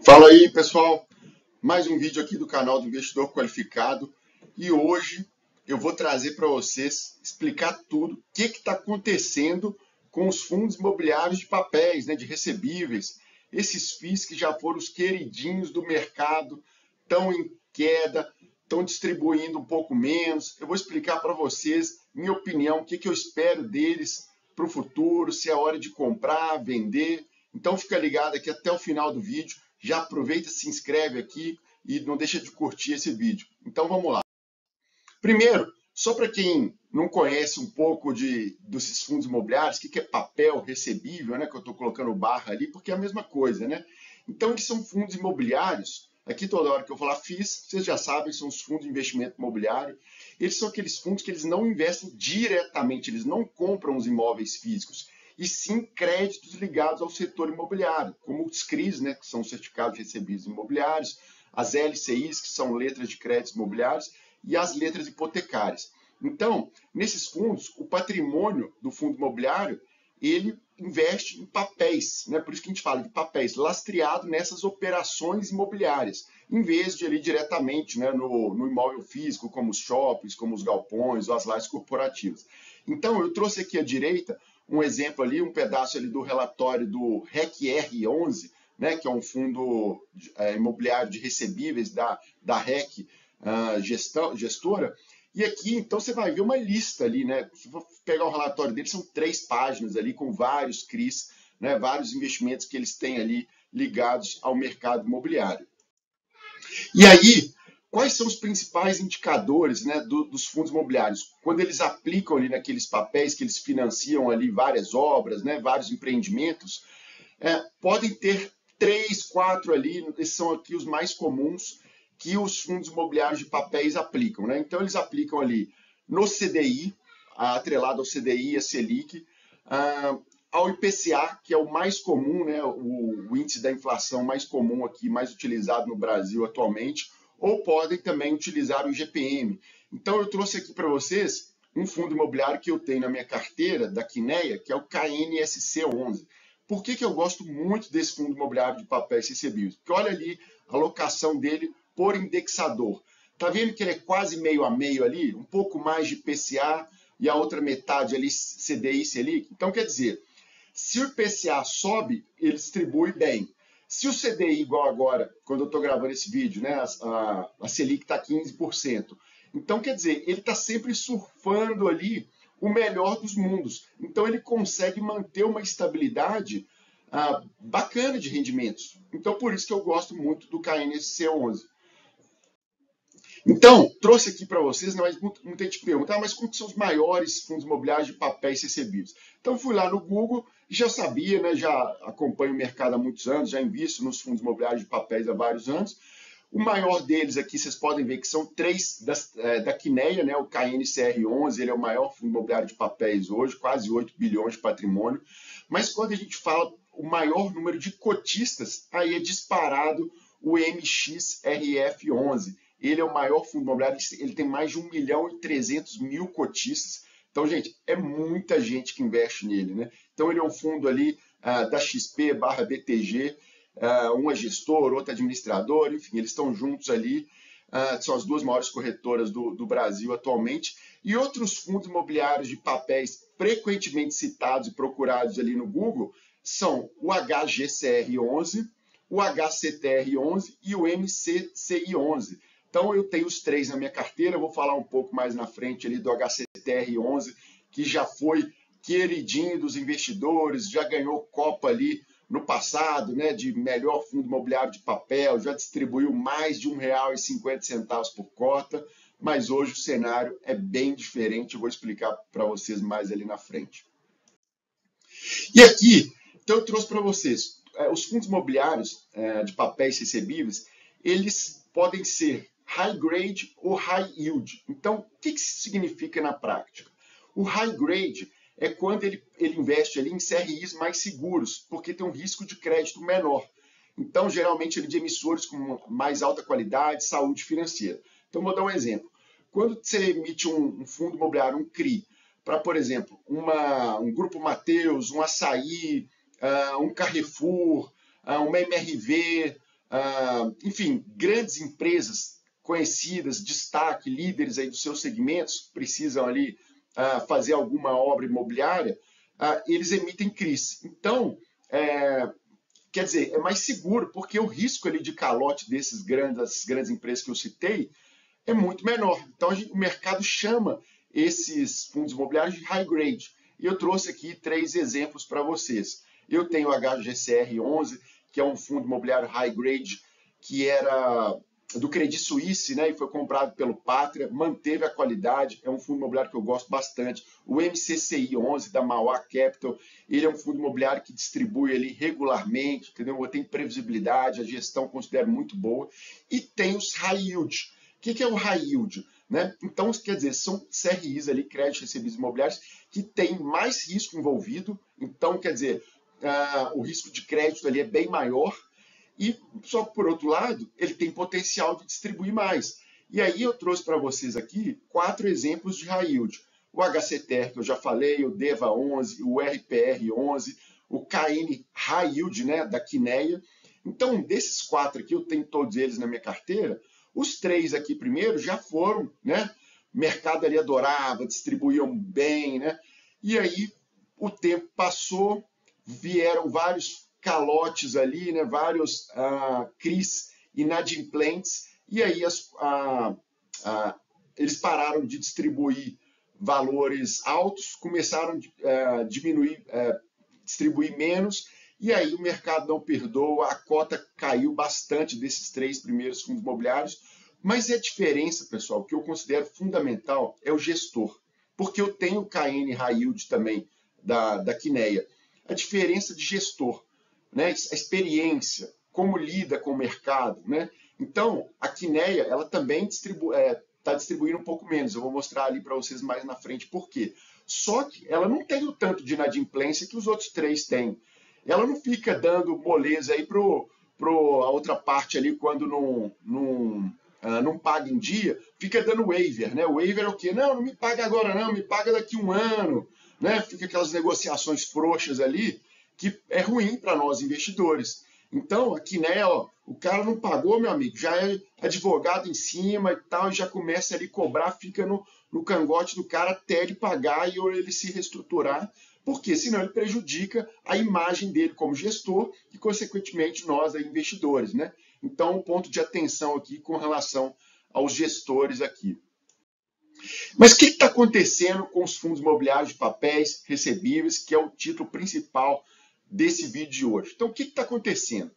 Fala aí, pessoal. Mais um vídeo aqui do canal do Investidor Qualificado. E hoje eu vou trazer para vocês explicar tudo o que está acontecendo com os fundos imobiliários de papéis, né, de recebíveis. Esses FIIs que já foram os queridinhos do mercado, estão em queda, estão distribuindo um pouco menos. Eu vou explicar para vocês, minha opinião, o que eu espero deles para o futuro, se é hora de comprar, vender. Então fica ligado aqui até o final do vídeo. Já aproveita, se inscreve aqui e não deixa de curtir esse vídeo. Então vamos lá. Primeiro, só para quem não conhece um pouco desses fundos imobiliários, o que é papel recebível, né? Que eu estou colocando barra ali, porque é a mesma coisa, né? Então eles são fundos imobiliários. Aqui toda hora que eu falar FIIs, vocês já sabem, são os fundos de investimento imobiliário. Eles são aqueles fundos que eles não investem diretamente, eles não compram os imóveis físicos, e sim créditos ligados ao setor imobiliário, como os CRIs, né, que são certificados recebíveis imobiliários, as LCIs, que são letras de créditos imobiliários, e as letras hipotecárias. Então, nesses fundos, o patrimônio do fundo imobiliário, ele investe em papéis, né? Por isso que a gente fala de papéis, lastreado nessas operações imobiliárias, em vez de ali diretamente, né, no imóvel físico, como os shoppings, como os galpões ou as lajes corporativas. Então, eu trouxe aqui à direita um exemplo ali, um pedaço ali do relatório do REC-R11, né, que é um fundo imobiliário de recebíveis da REC gestora. E aqui, então, você vai ver uma lista ali, né? Se for pegar o relatório deles, são 3 páginas ali com vários CRIs, né, vários investimentos que eles têm ali ligados ao mercado imobiliário. E aí, quais são os principais indicadores, né, dos fundos imobiliários? Quando eles aplicam ali naqueles papéis que eles financiam ali várias obras, né, vários empreendimentos, podem ter 3, 4 ali, esses são aqui os mais comuns que os fundos imobiliários de papéis aplicam, né? Então, eles aplicam ali no CDI, atrelado ao CDI, a Selic, ao IPCA, que é o mais comum, né, o índice da inflação mais comum aqui, mais utilizado no Brasil atualmente, ou podem também utilizar o IGPM. Então, eu trouxe aqui para vocês um fundo imobiliário que eu tenho na minha carteira, da Quineia, que é o KNSC11. Por que eu gosto muito desse fundo imobiliário de papéis recebíveis? Porque olha ali a alocação dele por indexador. Tá vendo que ele é quase meio a meio ali? Um pouco mais de IPCA e a outra metade ali CDI, Selic. Então, quer dizer, se o IPCA sobe, ele distribui bem. Se o CDI, igual agora, quando eu estou gravando esse vídeo, né, a Selic está 15%. Então, quer dizer, ele está sempre surfando ali o melhor dos mundos. Então, ele consegue manter uma estabilidade bacana de rendimentos. Então, por isso que eu gosto muito do KNSC11. Então, trouxe aqui para vocês, mas muita gente pergunta, mas quais são os maiores fundos imobiliários de papéis recebíveis? Então, fui lá no Google e já sabia, né, já acompanho o mercado há muitos anos, já invisto nos fundos imobiliários de papéis há vários anos. O maior deles aqui, vocês podem ver que são 3 da Quineia, né, o KNCR11, ele é o maior fundo imobiliário de papéis hoje, quase 8 bilhões de patrimônio. Mas quando a gente fala o maior número de cotistas, aí é disparado o MXRF11. Ele é o maior fundo imobiliário, ele tem mais de 1.300.000 cotistas. Então, gente, é muita gente que investe nele, né? Então, ele é um fundo ali da XP/BTG, uma gestora, outra administradora, enfim, eles estão juntos ali, são as 2 maiores corretoras do Brasil atualmente. E outros fundos imobiliários de papéis frequentemente citados e procurados ali no Google são o HGCR11, o HCTR11 e o MCCI11. Então, eu tenho os 3 na minha carteira, vou falar um pouco mais na frente ali do HCTR11, que já foi queridinho dos investidores, já ganhou Copa ali no passado, né, de melhor fundo imobiliário de papel, já distribuiu mais de R$1,50 por cota, mas hoje o cenário é bem diferente, eu vou explicar para vocês mais ali na frente. E aqui, então eu trouxe para vocês, os fundos imobiliários de papéis recebíveis, eles podem ser high grade ou high yield. Então, o que isso significa na prática? O high grade é quando ele investe ali em CRIs mais seguros, porque tem um risco de crédito menor. Então, geralmente, ele é de emissores com mais alta qualidade, saúde financeira. Então, vou dar um exemplo. Quando você emite um fundo imobiliário, um CRI, para, por exemplo, um Grupo Mateus, um Açaí, um Carrefour, uma MRV, enfim, grandes empresas conhecidas, destaque, líderes aí dos seus segmentos, precisam ali fazer alguma obra imobiliária, eles emitem CRIs. Então, quer dizer, é mais seguro, porque o risco ali de calote dessas grandes empresas que eu citei é muito menor. Então, o mercado chama esses fundos imobiliários de high grade. E eu trouxe aqui 3 exemplos para vocês. Eu tenho o HGCR11, que é um fundo imobiliário high grade, que era do Credit Suisse, né, e foi comprado pelo Pátria, manteve a qualidade, é um fundo imobiliário que eu gosto bastante. O MCCI 11, da Mauá Capital, ele é um fundo imobiliário que distribui ali regularmente, entendeu? Tem previsibilidade, a gestão considero muito boa. E tem os high yield. O que é o high yield? Né? Então, quer dizer, são CRIs ali, créditos recebidos imobiliários, que têm mais risco envolvido. Então, quer dizer, o risco de crédito ali é bem maior. E, só que, por outro lado, ele tem potencial de distribuir mais. E aí eu trouxe para vocês aqui 4 exemplos de high yield. O HCTR, que eu já falei, o DEVA 11, o RPR 11, o KN High Yield, né, da Quineia. Então, desses 4 aqui, eu tenho todos eles na minha carteira. Os 3 aqui primeiro já foram, né? O mercado ali adorava, distribuíam bem, né? E aí o tempo passou, vieram vários calotes ali, né? Vários CRIs inadimplentes, e aí eles pararam de distribuir valores altos, começaram a diminuir, distribuir menos, e aí o mercado não perdoa, a cota caiu bastante desses 3 primeiros fundos imobiliários, mas a diferença, pessoal, que eu considero fundamental é o gestor, porque eu tenho o KN High Yield também, da Quineia. A diferença de gestor, né? A experiência, como lida com o mercado, né? Então, a Quineia, ela também está distribuindo um pouco menos, eu vou mostrar ali para vocês mais na frente por quê. Só que ela não tem o tanto de inadimplência que os outros 3 têm. Ela não fica dando moleza aí para a outra parte ali quando não paga em dia, fica dando waiver, né? O waiver é o quê? Não me paga agora não, me paga daqui um ano, né? Fica aquelas negociações frouxas ali, que é ruim para nós investidores. Então, aqui, né, ó, o cara não pagou, meu amigo, já é advogado em cima e tal, e já começa ali a cobrar, fica no cangote do cara até ele pagar e ou ele se reestruturar, porque senão ele prejudica a imagem dele como gestor e, consequentemente, nós, aí, investidores, né? Então, um ponto de atenção aqui com relação aos gestores aqui. Mas o que está acontecendo com os fundos imobiliários de papéis recebíveis, que é o título principal desse vídeo de hoje? Então, o que está acontecendo?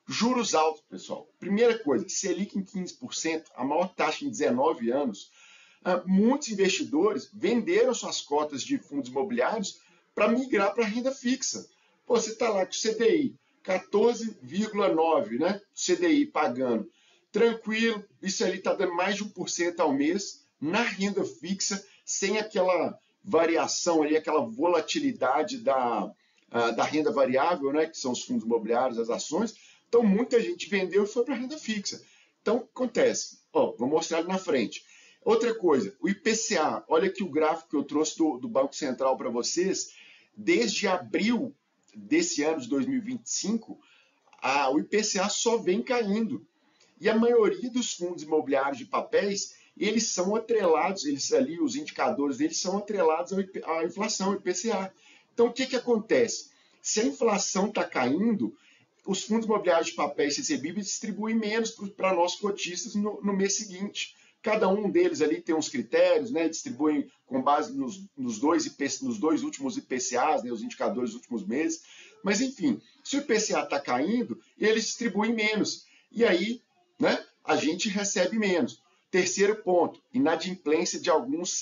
Juros altos, pessoal. Primeira coisa, Selic em 15%, a maior taxa em 19 anos. Muitos investidores venderam suas cotas de fundos imobiliários para migrar para a renda fixa. Pô, você está lá com o CDI 14,9%, né? CDI pagando. Tranquilo, isso ali está dando mais de 1% ao mês na renda fixa, sem aquela variação ali, aquela volatilidade da renda variável, né? Que são os fundos imobiliários, as ações. Então, muita gente vendeu e foi para a renda fixa. Então, acontece. Ó, vou mostrar ali na frente. Outra coisa, o IPCA. Olha aqui o gráfico que eu trouxe do Banco Central para vocês. Desde abril desse ano de 2025, o IPCA só vem caindo. E a maioria dos fundos imobiliários de papéis, eles são atrelados, os indicadores deles são atrelados à inflação, IPCA. Então, o que acontece? Se a inflação está caindo, os fundos imobiliários de papéis recebíveis distribuem menos para nós cotistas no mês seguinte. Cada um deles ali tem uns critérios, né? Distribuem com base nos dois últimos IPCAs, né? Os indicadores dos últimos meses. Mas, enfim, se o IPCA está caindo, eles distribuem menos. E aí, né, a gente recebe menos. Terceiro ponto, inadimplência de alguns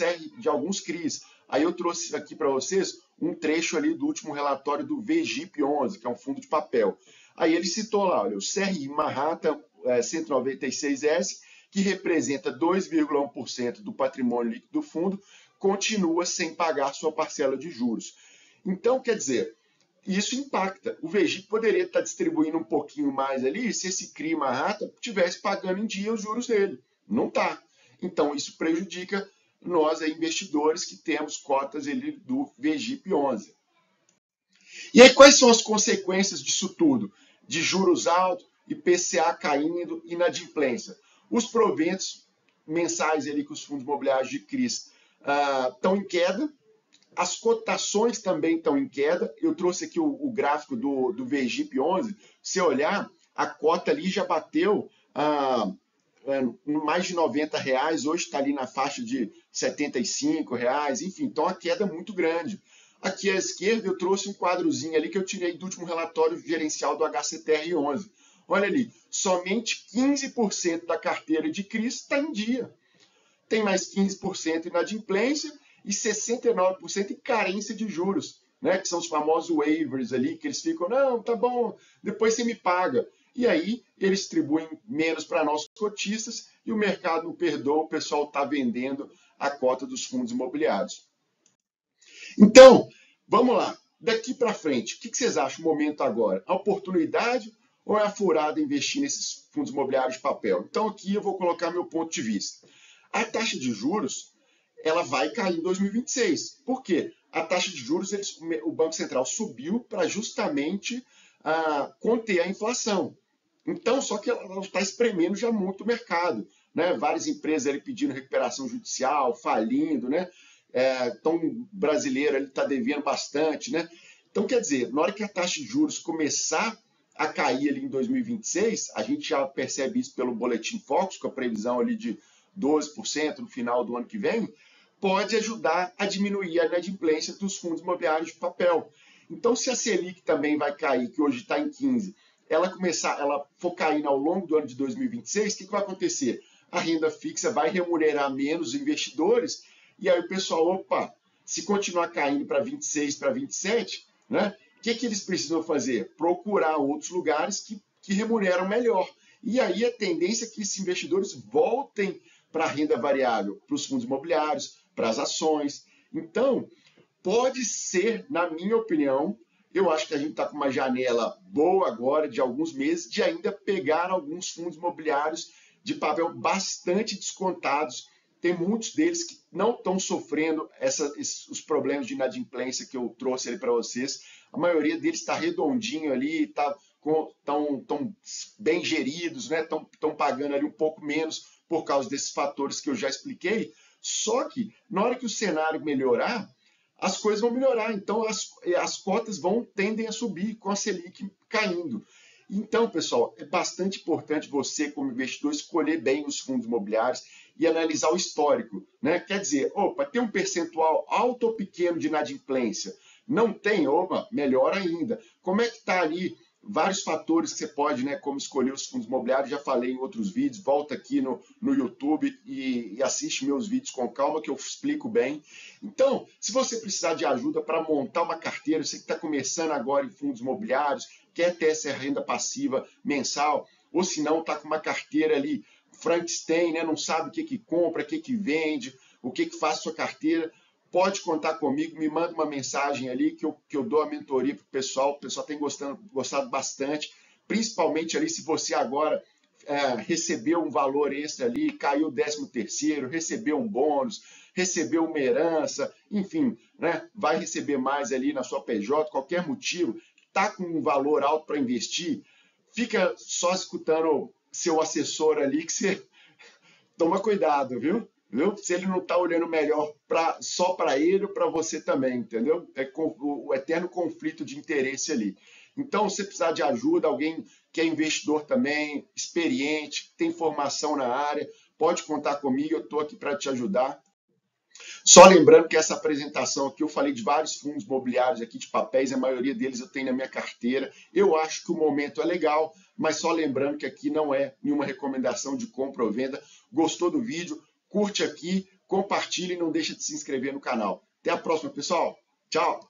CRIs. Aí eu trouxe aqui para vocês um trecho ali do último relatório do VGIP 11, que é um fundo de papel. Aí ele citou lá, olha, o CRI Manhattan 196S, que representa 2,1% do patrimônio líquido do fundo, continua sem pagar sua parcela de juros. Então, quer dizer, isso impacta. O VGIP poderia estar distribuindo um pouquinho mais ali se esse CRI Manhattan estivesse pagando em dia os juros dele. Não está. Então, isso prejudica nós, investidores, que temos cotas ali do VGIP 11. E aí, quais são as consequências disso tudo? De juros altos, IPCA caindo, inadimplência. Os proventos mensais ali que os fundos imobiliários de CRIs estão em queda, as cotações também estão em queda. Eu trouxe aqui o gráfico do VGIP 11. Se olhar, a cota ali já bateu mais de R$90, hoje está ali na faixa de R$75, enfim, então a queda é muito grande. Aqui à esquerda eu trouxe um quadrozinho ali que eu tirei do último relatório gerencial do HCTR11. Olha ali, somente 15% da carteira de CRIs está em dia. Tem mais 15% inadimplência e 69% em carência de juros, né? Que são os famosos waivers ali, que eles ficam, não, tá bom, depois você me paga. E aí eles distribuem menos para nós cotistas e o mercado não perdoa, o pessoal está vendendo a cota dos fundos imobiliários. Então, vamos lá. Daqui para frente, o que vocês acham o momento agora? A oportunidade ou é a furada investir nesses fundos imobiliários de papel? Então aqui eu vou colocar meu ponto de vista. A taxa de juros ela vai cair em 2026. Por quê? A taxa de juros, o Banco Central subiu para justamente conter a inflação. Então, só que ela está espremendo já muito o mercado, né? Várias empresas ali pedindo recuperação judicial, falindo, né? Então, o brasileiro está devendo bastante, né? Então, quer dizer, na hora que a taxa de juros começar a cair ali em 2026, a gente já percebe isso pelo Boletim Focus, com a previsão ali de 12% no final do ano que vem, pode ajudar a diminuir a inadimplência dos fundos imobiliários de papel. Então, se a Selic também vai cair, que hoje está em 15%, ela for caindo ao longo do ano de 2026, o que vai acontecer? A renda fixa vai remunerar menos os investidores, e aí o pessoal, opa, se continuar caindo para 26, para 27, né? O que eles precisam fazer? Procurar outros lugares que remuneram melhor. E aí a tendência é que esses investidores voltem para a renda variável, para os fundos imobiliários, para as ações. Então, pode ser, na minha opinião, eu acho que a gente está com uma janela boa agora, de alguns meses, de ainda pegar alguns fundos imobiliários de papel bastante descontados. Tem muitos deles que não estão sofrendo os problemas de inadimplência que eu trouxe ali para vocês. A maioria deles está redondinho ali, estão bem geridos, né? Estão pagando ali um pouco menos por causa desses fatores que eu já expliquei. Só que, na hora que o cenário melhorar, as coisas vão melhorar. Então, as cotas tendem a subir com a Selic caindo. Então, pessoal, é bastante importante você, como investidor, escolher bem os fundos imobiliários e analisar o histórico, né? Quer dizer, opa, tem um percentual alto ou pequeno de inadimplência? Não tem? Opa, melhor ainda. Como é que está ali? Vários fatores que você pode, né, como escolher os fundos imobiliários, já falei em outros vídeos, volta aqui no YouTube e assiste meus vídeos com calma que eu explico bem. Então, se você precisar de ajuda para montar uma carteira, você que está começando agora em fundos imobiliários, quer ter essa renda passiva mensal, ou se não, está com uma carteira ali, Frankenstein, né, não sabe o que compra, o que vende, o que faz sua carteira, pode contar comigo, me manda uma mensagem ali que eu dou a mentoria para o pessoal tem gostado bastante, principalmente ali se você agora recebeu um valor extra ali, caiu o 13º, recebeu um bônus, recebeu uma herança, enfim, né, vai receber mais ali na sua PJ, qualquer motivo, está com um valor alto para investir, fica só escutando seu assessor ali que você toma cuidado, viu? Se ele não está olhando melhor só para ele ou para você também, entendeu? É o eterno conflito de interesse ali. Então, se precisar de ajuda, alguém que é investidor também, experiente, tem formação na área, pode contar comigo, eu estou aqui para te ajudar. Só lembrando que essa apresentação aqui, eu falei de vários fundos imobiliários aqui de papéis, a maioria deles eu tenho na minha carteira. Eu acho que o momento é legal, mas só lembrando que aqui não é nenhuma recomendação de compra ou venda. Gostou do vídeo? Curte aqui, compartilhe e não deixa de se inscrever no canal. Até a próxima, pessoal. Tchau!